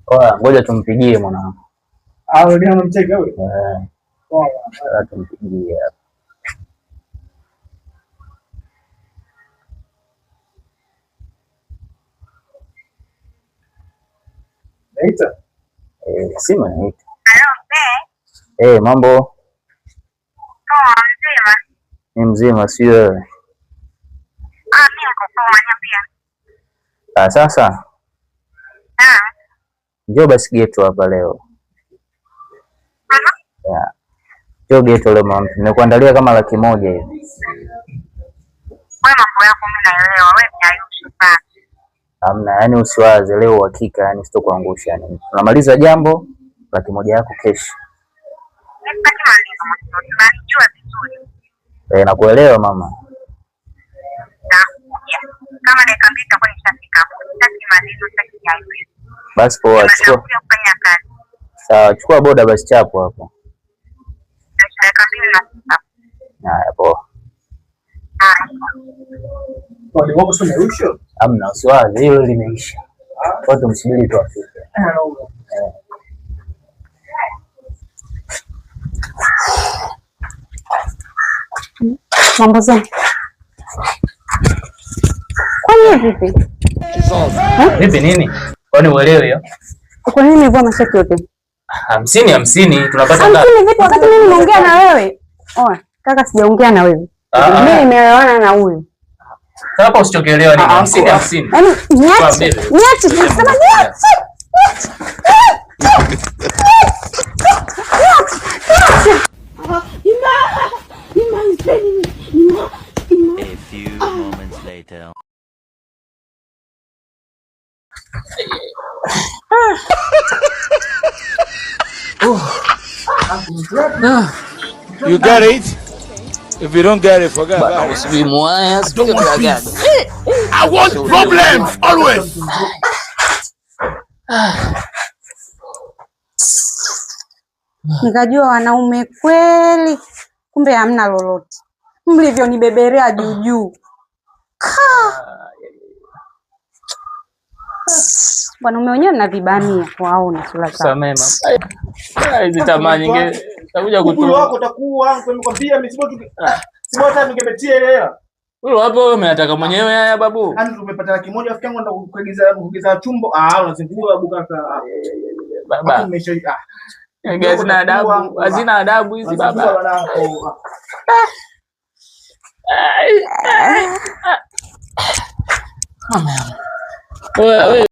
Oya, ngoja tumpigie mwanangu. Ndio unamcheka wewe? Tumpigie. Naita? Simu naita. Hello, mambo? Mzima. Ni mzima, si wewe? Mimi niko poa, niambia. Sasa. Njoo basi geto hapa leo. Njoo geto leo mama. Nimekuandalia kama 100,000 hivi. Wewe mambo yako mimi naelewa, wewe ni Ayusha sana. Hamna, yani usiwaze leo uhakika, yani sitokuangusha yani. Tunamaliza jambo 100,000 yako kesho. Nipati malizo mtoto, unanijua vizuri. Nakuelewa mama. Nakuja. Kama dakika mbili nitakuwa nishafika hapo. Sitaki malizo, sitaki Ayusha. Basi poa, chukua. Kufanya kazi. Sawa, chukua boda basi chapo hapo. Dakika mbili na Haya poa. Wale wako sio Ayusha? Hamna, usiwaze hilo limeisha. Watu msubiri tu afike. Mambo zenu. Kwani vipi? Vipi nini? Kwani uelewe hiyo? Kwa nini umevua mashati yote? 50 tunapata ngapi? 50 vipi wakati mimi naongea na wewe? Kaka sijaongea na wewe. Mimi nimeelewana na huyu. Sasa hapo usichokelewa ni 50. Yaani niache tunasema niache. A few moments later. You got it? If you don't get it, forget about it. I want problems always. Nikajua wanaume kweli, kumbe hamna lolote. Mlivyonibeberea juu juu. Wanaume wenyewe na vibania waone sura zao. Samema. Hizi tamaa nyingine utakuja kutoa. Huyu wako utakuwa nimekwambia sibota ningebetia hela. Wewe hapo wewe unataka mwenyewe haya babu. Yaani tumepata 100,000 rafiki yangu anaenda kukuagiza chumbo. Unazingua babu kaka. Baba. Hazina adabu, hazina adabu hizi baba. Wewe